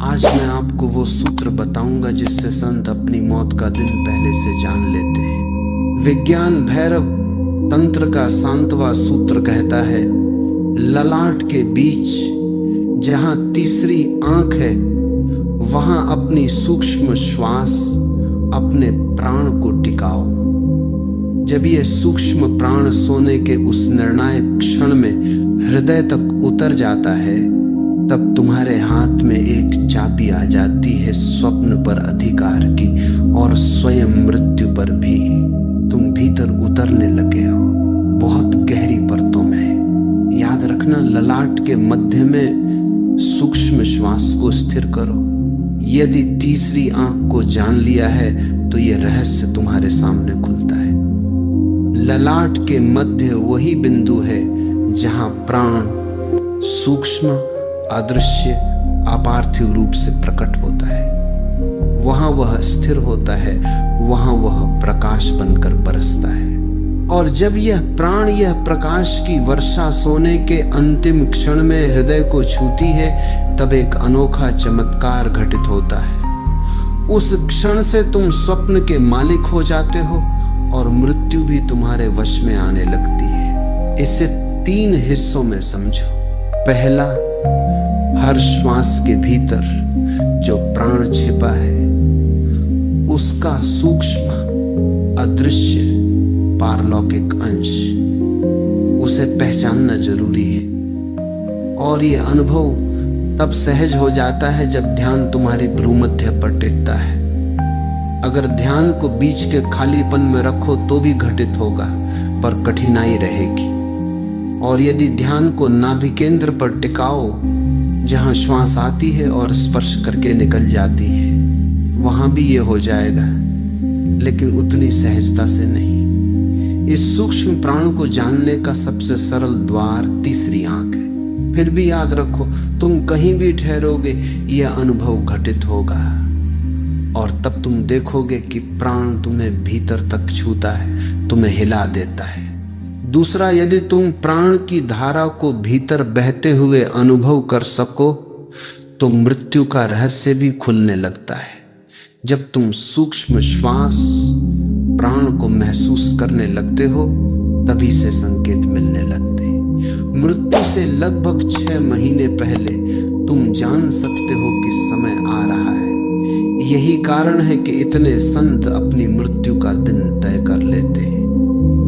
आज मैं आपको वो सूत्र बताऊंगा जिससे संत अपनी मौत का दिन पहले से जान लेते हैं। विज्ञान भैरव तंत्र का 7वां सूत्र कहता है, ललाट के बीच जहां तीसरी आंख है वहां अपनी सूक्ष्म श्वास, अपने प्राण को टिकाओ। जब यह सूक्ष्म प्राण सोने के उस निर्णायक क्षण में हृदय तक उतर जाता है, तब तुम्हारे हाथ में एक चाबी आ जाती है स्वप्न पर अधिकार की, और स्वयं मृत्यु पर भी। तुम भीतर उतरने लगे हो बहुत गहरी परतों में। याद रखना, ललाट के मध्य में सूक्ष्म श्वास को स्थिर करो। यदि तीसरी आंख को जान लिया है तो यह रहस्य तुम्हारे सामने खुलता है। ललाट के मध्य वही बिंदु है जहां प्राण सूक्ष्म, अदृश्य, अपार्थिव रूप से प्रकट होता है। वहां वह स्थिर होता है, वहां वह प्रकाश बनकर बरसता है। और जब यह प्राण, यह प्रकाश की वर्षा सोने के अंतिम क्षण में हृदय को छूती है, तब एक अनोखा चमत्कार घटित होता है। उस क्षण से तुम स्वप्न के मालिक हो जाते हो और मृत्यु भी तुम्हारे वश में आने लगती है। इसे 3 हिस्सों में समझो। पहला, हर श्वास के भीतर जो प्राण छिपा है उसका सूक्ष्म, अदृश्य, पारलौकिक अंश, उसे पहचानना जरूरी है। और ये अनुभव तब सहज हो जाता है जब ध्यान तुम्हारी भ्रूमध्य पर टिकता है। अगर ध्यान को बीच के खालीपन में रखो तो भी घटित होगा, पर कठिनाई रहेगी। और यदि ध्यान को नाभिकेंद्र पर टिकाओ, जहां श्वास आती है और स्पर्श करके निकल जाती है, वहां भी ये हो जाएगा, लेकिन उतनी सहजता से नहीं। इस सूक्ष्म प्राण को जानने का सबसे सरल द्वार तीसरी आंख है। फिर भी याद रखो, तुम कहीं भी ठहरोगे यह अनुभव घटित होगा, और तब तुम देखोगे कि प्राण तुम्हें भीतर तक छूता है, तुम्हें हिला देता है। दूसरा, यदि तुम प्राण की धारा को भीतर बहते हुए अनुभव कर सको तो मृत्यु का रहस्य भी खुलने लगता है। जब तुम सूक्ष्म श्वास, प्राण को महसूस करने लगते हो, तभी से संकेत मिलने लगते हैं। मृत्यु से लगभग 6 महीने पहले तुम जान सकते हो कि समय आ रहा है। यही कारण है कि इतने संत अपनी मृत्यु का दिन तय कर लेते हैं।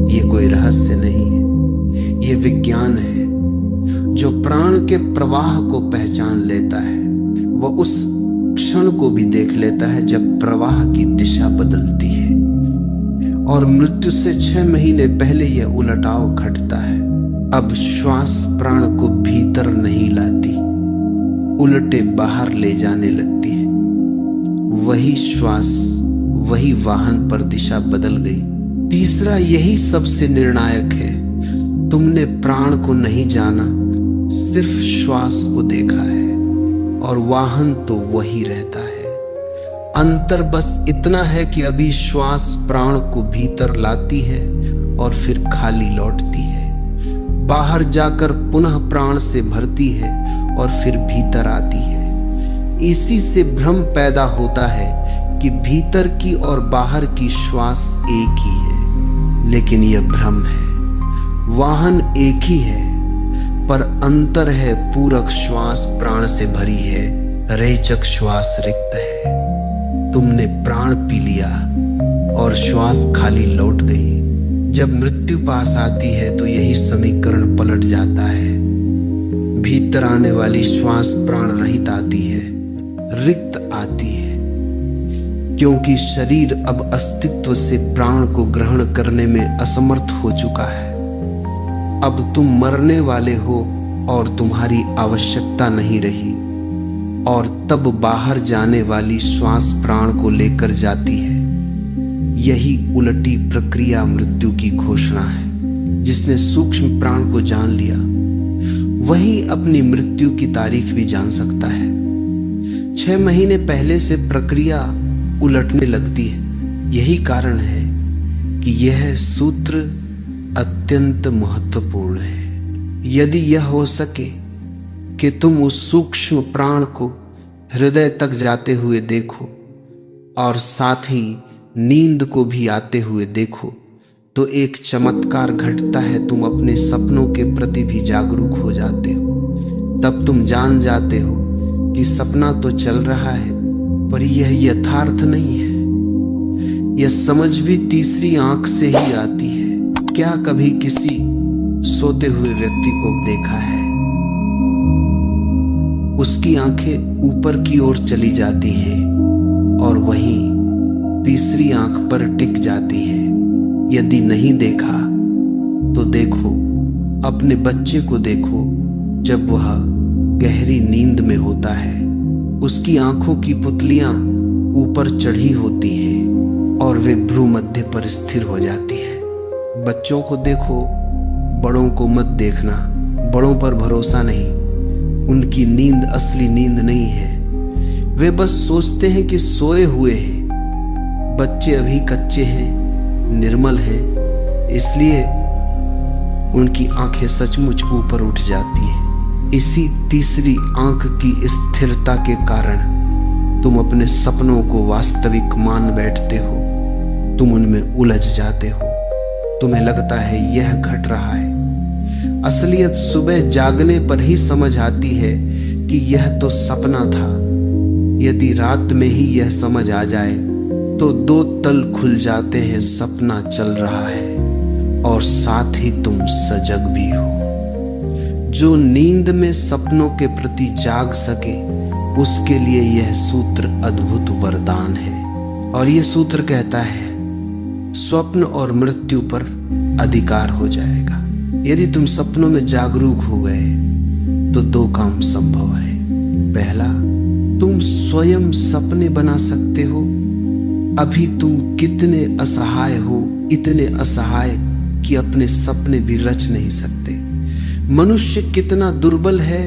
ये कोई रहस्य नहीं है, ये विज्ञान है। जो प्राण के प्रवाह को पहचान लेता है वह उस क्षण को भी देख लेता है जब प्रवाह की दिशा बदलती है। और मृत्यु से 6 महीने पहले यह उलटाव घटता है। अब श्वास प्राण को भीतर नहीं लाती, उलटे बाहर ले जाने लगती है। वही श्वास, वही वाहन पर दिशा बदल गई। तीसरा, यही सबसे निर्णायक है। तुमने प्राण को नहीं जाना, सिर्फ श्वास को देखा है, और वाहन तो वही रहता है। अंतर बस इतना है कि अभी श्वास प्राण को भीतर लाती है और फिर खाली लौटती है, बाहर जाकर पुनः प्राण से भरती है और फिर भीतर आती है। इसी से भ्रम पैदा होता है कि भीतर की और बाहर की श्वास एक ही है, लेकिन यह भ्रम है। वाहन एक ही है, पर अंतर है। पूरक श्वास प्राण से भरी है, रेचक श्वास रिक्त है। तुमने प्राण पी लिया और श्वास खाली लौट गई। जब मृत्यु पास आती है तो यही समीकरण पलट जाता है। भीतर आने वाली श्वास प्राण रहित आती है, रिक्त आती है, क्योंकि शरीर अब अस्तित्व से प्राण को ग्रहण करने में असमर्थ हो चुका है। अब तुम मरने वाले हो और तुम्हारी आवश्यकता नहीं रही, और तब बाहर जाने वाली श्वास प्राण को लेकर जाती है। यही उलटी प्रक्रिया मृत्यु की घोषणा है। जिसने सूक्ष्म प्राण को जान लिया वही अपनी मृत्यु की तारीख भी जान सकता है। 6 महीने पहले से प्रक्रिया उलटने लगती है। यही कारण है कि यह सूत्र अत्यंत महत्वपूर्ण है। यदि यह हो सके कि तुम उस सूक्ष्म प्राण को हृदय तक जाते हुए देखो और साथ ही नींद को भी आते हुए देखो तो एक चमत्कार घटता है। तुम अपने सपनों के प्रति भी जागरूक हो जाते हो। तब तुम जान जाते हो कि सपना तो चल रहा है पर यह यथार्थ नहीं है। यह समझ भी तीसरी आंख से ही आती है। क्या कभी किसी सोते हुए व्यक्ति को देखा है? उसकी आंखें ऊपर की ओर चली जाती हैं और वहीं तीसरी आंख पर टिक जाती है। यदि नहीं देखा तो देखो, अपने बच्चे को देखो। जब वह गहरी नींद में होता है, उसकी आंखों की पुतलियां ऊपर चढ़ी होती हैं और वे भ्रू मध्य पर स्थिर हो जाती हैं। बच्चों को देखो, बड़ों को मत देखना। बड़ों पर भरोसा नहीं, उनकी नींद असली नींद नहीं है। वे बस सोचते हैं कि सोए हुए हैं। बच्चे अभी कच्चे हैं, निर्मल हैं, इसलिए उनकी आंखें सचमुच ऊपर उठ जाती हैं। इसी तीसरी आंख की स्थिरता के कारण तुम अपने सपनों को वास्तविक मान बैठते हो। तुम उनमें उलझ जाते हो। तुम्हें लगता है यह घट रहा है। असलियत सुबह जागने पर ही समझ आती है कि यह तो सपना था। यदि रात में ही यह समझ आ जाए तो दो तल खुल जाते हैं। सपना चल रहा है और साथ ही तुम सजग भी हो। जो नींद में सपनों के प्रति जाग सके उसके लिए यह सूत्र अद्भुत वरदान है। और यह सूत्र कहता है, स्वप्न और मृत्यु पर अधिकार हो जाएगा। यदि तुम सपनों में जागरूक हो गए तो दो काम संभव है। पहला, तुम स्वयं सपने बना सकते हो। अभी तुम कितने असहाय हो, इतने असहाय कि अपने सपने भी रच नहीं सकते। मनुष्य कितना दुर्बल है,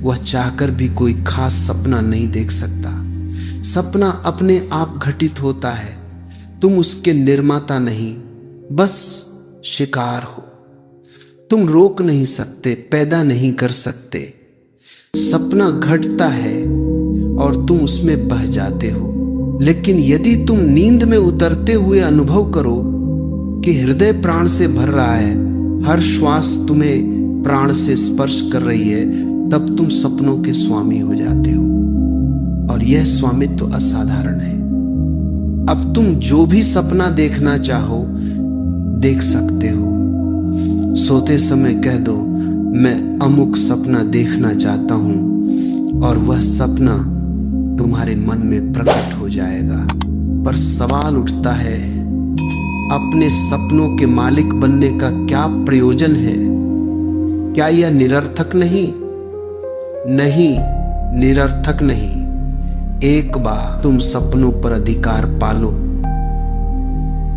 वह चाहकर भी कोई खास सपना नहीं देख सकता। सपना अपने आप घटित होता है। तुम उसके निर्माता नहीं, बस शिकार हो। तुम रोक नहीं सकते, पैदा नहीं कर सकते। सपना घटता है और तुम उसमें बह जाते हो। लेकिन यदि तुम नींद में उतरते हुए अनुभव करो कि हृदय प्राण से भर रहा है, हर श्वास तुम्हें प्राण से स्पर्श कर रही है, तब तुम सपनों के स्वामी हो जाते हो। और यह स्वामित्व तो असाधारण है। अब तुम जो भी सपना देखना चाहो देख सकते हो। सोते समय कह दो, मैं अमुक सपना देखना चाहता हूं, और वह सपना तुम्हारे मन में प्रकट हो जाएगा। पर सवाल उठता है, अपने सपनों के मालिक बनने का क्या प्रयोजन है? क्या यह निरर्थक नहीं? नहीं, निरर्थक नहीं। एक बार तुम सपनों पर अधिकार पालो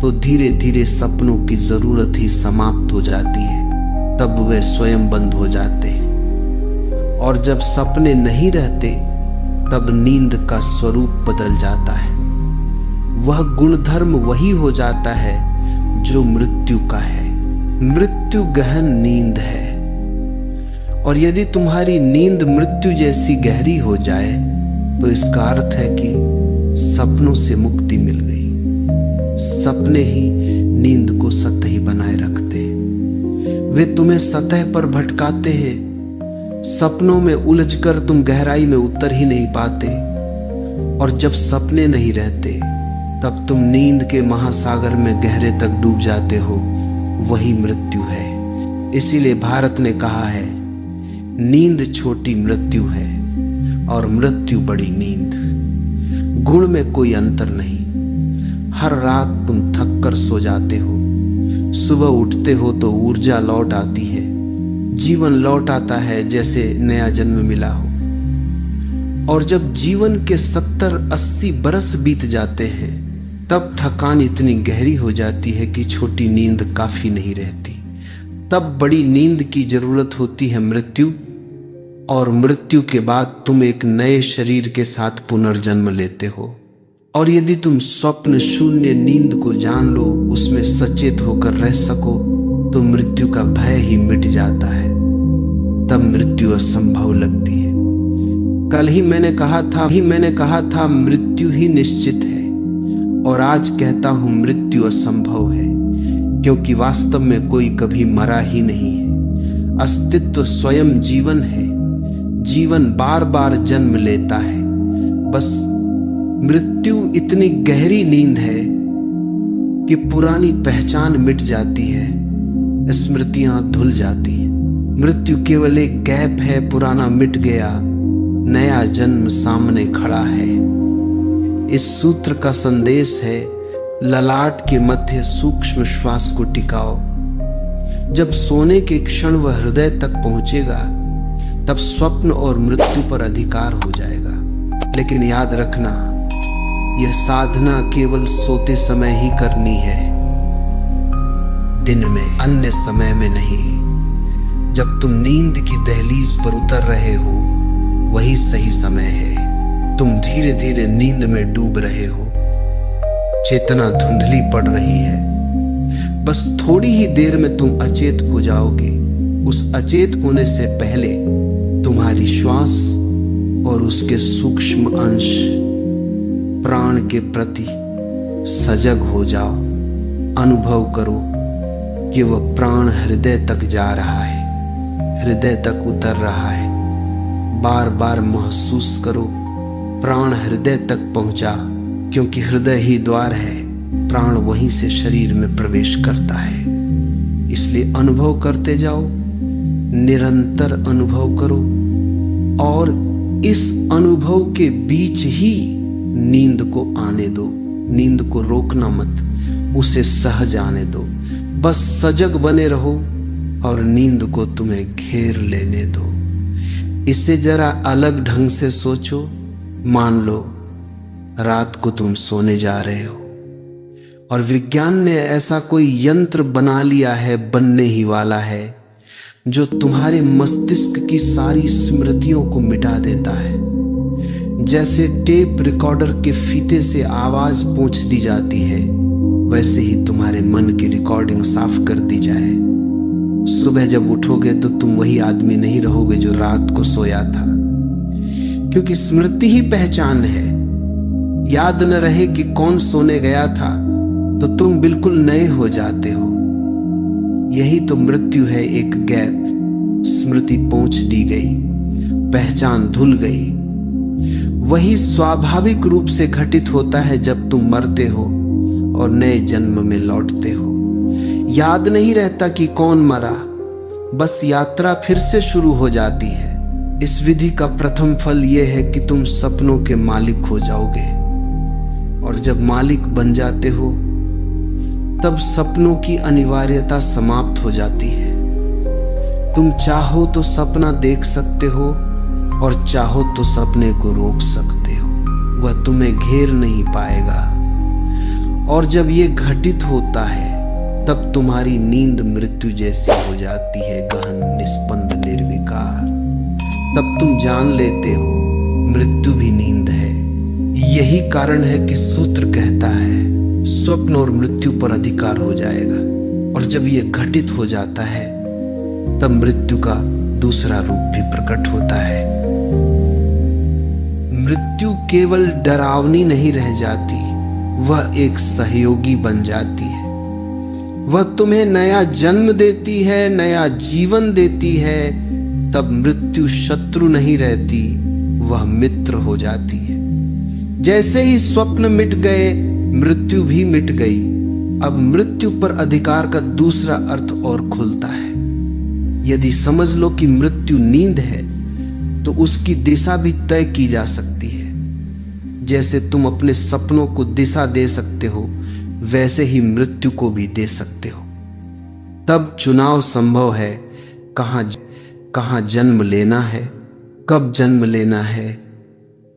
तो धीरे धीरे सपनों की जरूरत ही समाप्त हो जाती है। तब वे स्वयं बंद हो जाते हैं। और जब सपने नहीं रहते तब नींद का स्वरूप बदल जाता है। वह गुणधर्म वही हो जाता है जो मृत्यु का है। मृत्यु गहन नींद है। और यदि तुम्हारी नींद मृत्यु जैसी गहरी हो जाए तो इसका अर्थ है कि सपनों से मुक्ति मिल गई। सपने ही नींद को सतही बनाए रखते हैं। वे तुम्हें सतह पर भटकाते हैं। सपनों में उलझकर तुम गहराई में उतर ही नहीं पाते। और जब सपने नहीं रहते तब तुम नींद के महासागर में गहरे तक डूब जाते हो। वही मृत्यु है। इसीलिए भारत ने कहा है, नींद छोटी मृत्यु है और मृत्यु बड़ी नींद। गुण में कोई अंतर नहीं। हर रात तुम थक कर सो जाते हो, सुबह उठते हो तो ऊर्जा लौट आती है, जीवन लौट आता है जैसे नया जन्म मिला हो। और जब जीवन के 70-80 बरस बीत जाते हैं तब थकान इतनी गहरी हो जाती है कि छोटी नींद काफी नहीं रहती। तब बड़ी नींद की जरूरत होती है मृत्यु। और मृत्यु के बाद तुम एक नए शरीर के साथ पुनर्जन्म लेते हो। और यदि तुम स्वप्न शून्य नींद को जान लो, उसमें सचेत होकर रह सको, तो मृत्यु का भय ही मिट जाता है। तब मृत्यु असंभव लगती है। कल ही मैंने कहा था मृत्यु ही निश्चित है, और आज कहता हूं मृत्यु असंभव है, क्योंकि वास्तव में कोई कभी मरा ही नहीं है। अस्तित्व स्वयं जीवन है, जीवन बार बार जन्म लेता है। बस मृत्यु इतनी गहरी नींद है कि पुरानी पहचान मिट जाती है, स्मृतियां धुल जाती हैं। मृत्यु केवल एक गैप है, पुराना मिट गया, नया जन्म सामने खड़ा है। इस सूत्र का संदेश है, ललाट के मध्य सूक्ष्म श्वास को टिकाओ। जब सोने के क्षण वह हृदय तक पहुंचेगा, तब स्वप्न और मृत्यु पर अधिकार हो जाएगा। लेकिन याद रखना, यह साधना केवल सोते समय ही करनी है, दिन में, अन्य समय में नहीं। जब तुम नींद की दहलीज पर उतर रहे हो, वही सही समय है। तुम धीरे धीरे नींद में डूब रहे हो, चेतना धुंधली पड़ रही है। बस थोड़ी ही देर में तुम अचेत हो जाओगे। उस अचेत होने से पहले तुम्हारी श्वास और उसके सूक्ष्म अंश प्राण के प्रति सजग हो जाओ। अनुभव करो कि वह प्राण हृदय तक जा रहा है, हृदय तक उतर रहा है। बार बार महसूस करो, प्राण हृदय तक पहुंचा, क्योंकि हृदय ही द्वार है, प्राण वहीं से शरीर में प्रवेश करता है। इसलिए अनुभव करते जाओ, निरंतर अनुभव करो, और इस अनुभव के बीच ही नींद को आने दो। नींद को रोकना मत, उसे सहज आने दो। बस सजग बने रहो और नींद को तुम्हें घेर लेने दो। इसे जरा अलग ढंग से सोचो। मान लो रात को तुम सोने जा रहे हो और विज्ञान ने ऐसा कोई यंत्र बना लिया है, बनने ही वाला है, जो तुम्हारे मस्तिष्क की सारी स्मृतियों को मिटा देता है। जैसे टेप रिकॉर्डर के फीते से आवाज पोंछ दी जाती है, वैसे ही तुम्हारे मन की रिकॉर्डिंग साफ कर दी जाए। सुबह जब उठोगे तो तुम वही आदमी नहीं रहोगे जो रात को सोया था, क्योंकि स्मृति ही पहचान है। याद न रहे कि कौन सोने गया था तो तुम बिल्कुल नए हो जाते हो। यही तो मृत्यु है, एक गैप। स्मृति पोंछ दी गई, पहचान धुल गई। वही स्वाभाविक रूप से घटित होता है जब तुम मरते हो और नए जन्म में लौटते हो। याद नहीं रहता कि कौन मरा, बस यात्रा फिर से शुरू हो जाती है। इस विधि का प्रथम फल यह है कि तुम सपनों के मालिक हो जाओगे, और जब मालिक बन जाते हो तब सपनों की अनिवार्यता समाप्त हो जाती है। तुम चाहो तो सपना देख सकते हो और चाहो तो सपने को रोक सकते हो, वह तुम्हें घेर नहीं पाएगा। और जब ये घटित होता है तब तुम्हारी नींद मृत्यु जैसी हो जाती है, गहन, निस्पंद, निर्विकार। तब तुम जान लेते हो मृत्यु भी नींद है। यही कारण है कि सूत्र कहता है स्वप्न और मृत्यु पर अधिकार हो जाएगा, और जब ये घटित हो जाता है तब मृत्यु का दूसरा रूप भी प्रकट होता है। मृत्यु केवल डरावनी नहीं रह जाती, वह एक सहयोगी बन जाती है। वह तुम्हें नया जन्म देती है, नया जीवन देती है। तब मृत्यु शत्रु नहीं रहती, वह मित्र हो जाती है। जैसे ही स्वप्न मिट गए, मृत्यु भी मिट गई। अब मृत्यु पर अधिकार का दूसरा अर्थ और खुलता है। यदि समझ लो कि मृत्यु नींद है, तो उसकी दिशा भी तय की जा सकती है। जैसे तुम अपने सपनों को दिशा दे सकते हो, वैसे ही मृत्यु को भी दे सकते हो। तब चुनाव संभव है, कहाँ जन्म लेना है, कब जन्म लेना है,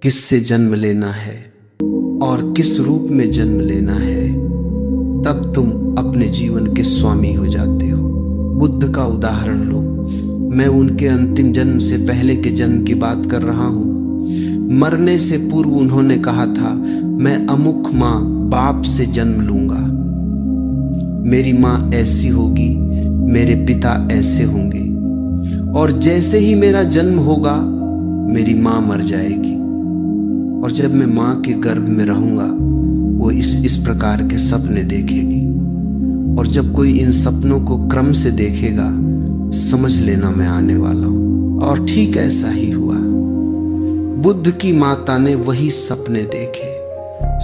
किससे जन्म लेना है और किस रूप में जन्म लेना है। तब तुम अपने जीवन के स्वामी हो जाते हो। बुद्ध का उदाहरण लो। मैं उनके अंतिम जन्म से पहले के जन्म की बात कर रहा हूं। मरने से पूर्व उन्होंने कहा था, मैं अमुक मां बाप से जन्म लूंगा, मेरी मां ऐसी होगी, मेरे पिता ऐसे होंगे, और जैसे ही मेरा जन्म होगा मेरी माँ मर जाएगी और जब मैं माँ के गर्भ में रहूंगा वो इस प्रकार के सपने देखेगी, और जब कोई इन सपनों को क्रम से देखेगा समझ लेना मैं आने वाला हूं। और ठीक ऐसा ही हुआ। बुद्ध की माता ने वही सपने देखे।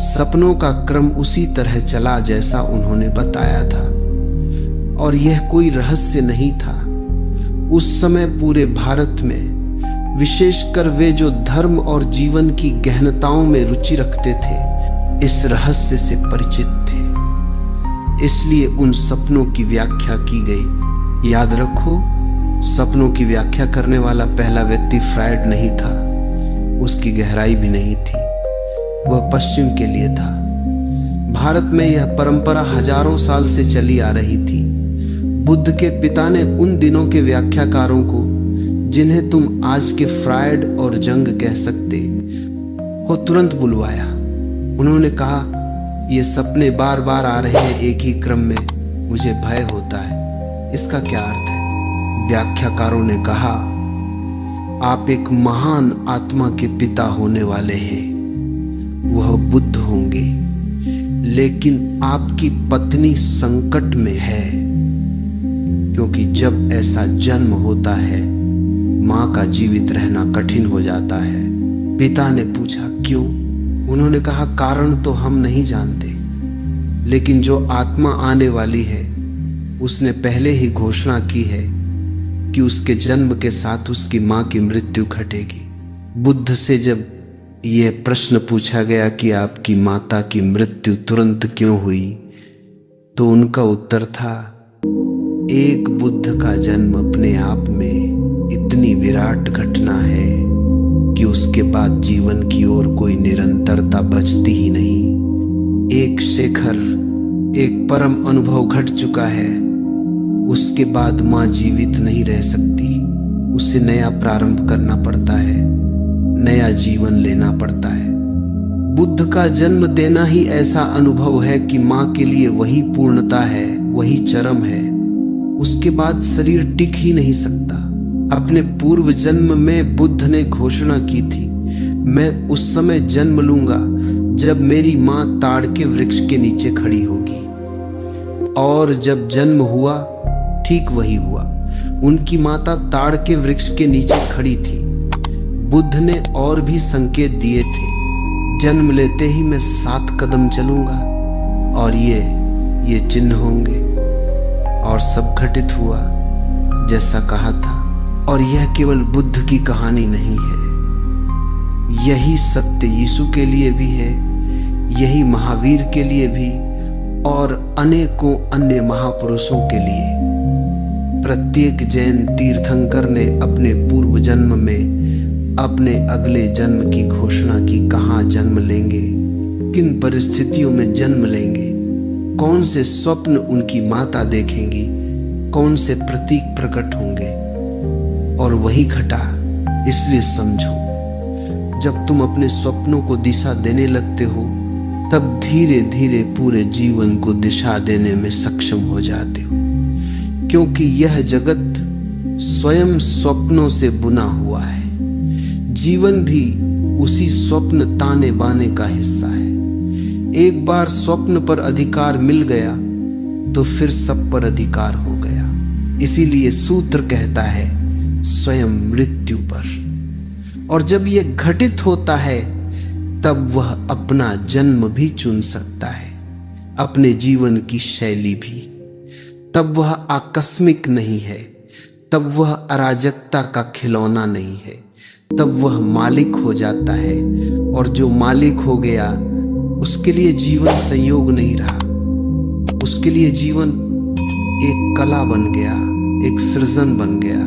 सपनों का क्रम उसी तरह चला जैसा उन्होंने बताया था, और यह कोई रहस्य नहीं था। उस समय पूरे भारत में, विशेषकर वे जो धर्म और जीवन की गहनताओं में रुचि रखते थे, इस रहस्य से परिचित थे। इसलिए उन सपनों की व्याख्या की गई। याद रखो, सपनों की व्याख्या करने वाला पहला व्यक्ति फ्रायड नहीं था, उसकी गहराई भी नहीं थी, वह पश्चिम के लिए था। भारत में यह परंपरा हजारों साल से चली आ रही थी। बुद्ध के पिता ने उन दिनों के व्याख्याकारों को, जिन्हें तुम आज के फ्रायड और जंग कह सकते हो, तुरंत बुलवाया। उन्होंने कहा, ये सपने बार बार आ रहे हैं एक ही क्रम में, मुझे भय होता है, इसका क्या अर्थ है? व्याख्याकारों ने कहा, आप एक महान आत्मा के पिता होने वाले हैं, वह बुद्ध होंगे, लेकिन आपकी पत्नी संकट में है, क्योंकि जब ऐसा जन्म होता है मां का जीवित रहना कठिन हो जाता है। पिता ने पूछा, क्यों? उन्होंने कहा, कारण तो हम नहीं जानते, लेकिन जो आत्मा आने वाली है उसने पहले ही घोषणा की है कि उसके जन्म के साथ उसकी मां की मृत्यु घटेगी। बुद्ध से जब यह प्रश्न पूछा गया कि आपकी माता की मृत्यु तुरंत क्यों हुई, तो उनका उत्तर था, एक बुद्ध का जन्म अपने आप में इतनी विराट घटना है कि उसके बाद जीवन की ओर कोई निरंतरता बचती ही नहीं। एक शेखर, एक परम अनुभव घट चुका है, उसके बाद मां जीवित नहीं रह सकती, उसे नया प्रारंभ करना पड़ता है, नया जीवन लेना पड़ता है। बुद्ध का जन्म देना ही ऐसा अनुभव है कि मां के लिए वही पूर्णता है, वही चरम है, उसके बाद शरीर टिक ही नहीं सकता। अपने पूर्व जन्म में बुद्ध ने घोषणा की थी, मैं उस समय जन्म लूंगा जब मेरी मां ताड़ के वृक्ष के नीचे खड़ी होगी। और जब जन्म हुआ, ठीक वही हुआ। उनकी माता ताड़ के वृक्ष के नीचे खड़ी थी। बुद्ध ने और भी संकेत दिए थे, जन्म लेते ही मैं 7 कदम चलूंगा और ये चिन्ह होंगे, और सब घटित हुआ जैसा कहा था। और यह केवल बुद्ध की कहानी नहीं है, यही सत्य यीशु के लिए भी है, यही महावीर के लिए भी, और अनेकों अन्य महापुरुषों के लिए। प्रत्येक जैन तीर्थंकर ने अपने पूर्व जन्म में अपने अगले जन्म की घोषणा की, कहाँ जन्म लेंगे, किन परिस्थितियों में जन्म लेंगे, कौन से स्वप्न उनकी माता देखेंगी, कौन से प्रतीक प्रकट होंगे। और वही घटा। इसलिए समझो, जब तुम अपने स्वप्नों को दिशा देने लगते हो, तब धीरे धीरे पूरे जीवन को दिशा देने में सक्षम हो जाते हो, क्योंकि यह जगत स्वयं स्वप्नों से बुना हुआ है। जीवन भी उसी स्वप्न ताने बाने का हिस्सा है। एक बार स्वप्न पर अधिकार मिल गया तो फिर सब पर अधिकार हो गया। इसीलिए सूत्र कहता है, स्वयं मृत्यु पर। और जब यह घटित होता है, तब वह अपना जन्म भी चुन सकता है, अपने जीवन की शैली भी। तब वह आकस्मिक नहीं है, तब वह अराजकता का खिलौना नहीं है, तब वह मालिक हो जाता है। और जो मालिक हो गया, उसके लिए जीवन संयोग नहीं रहा, उसके लिए जीवन एक कला बन गया, एक सृजन बन गया।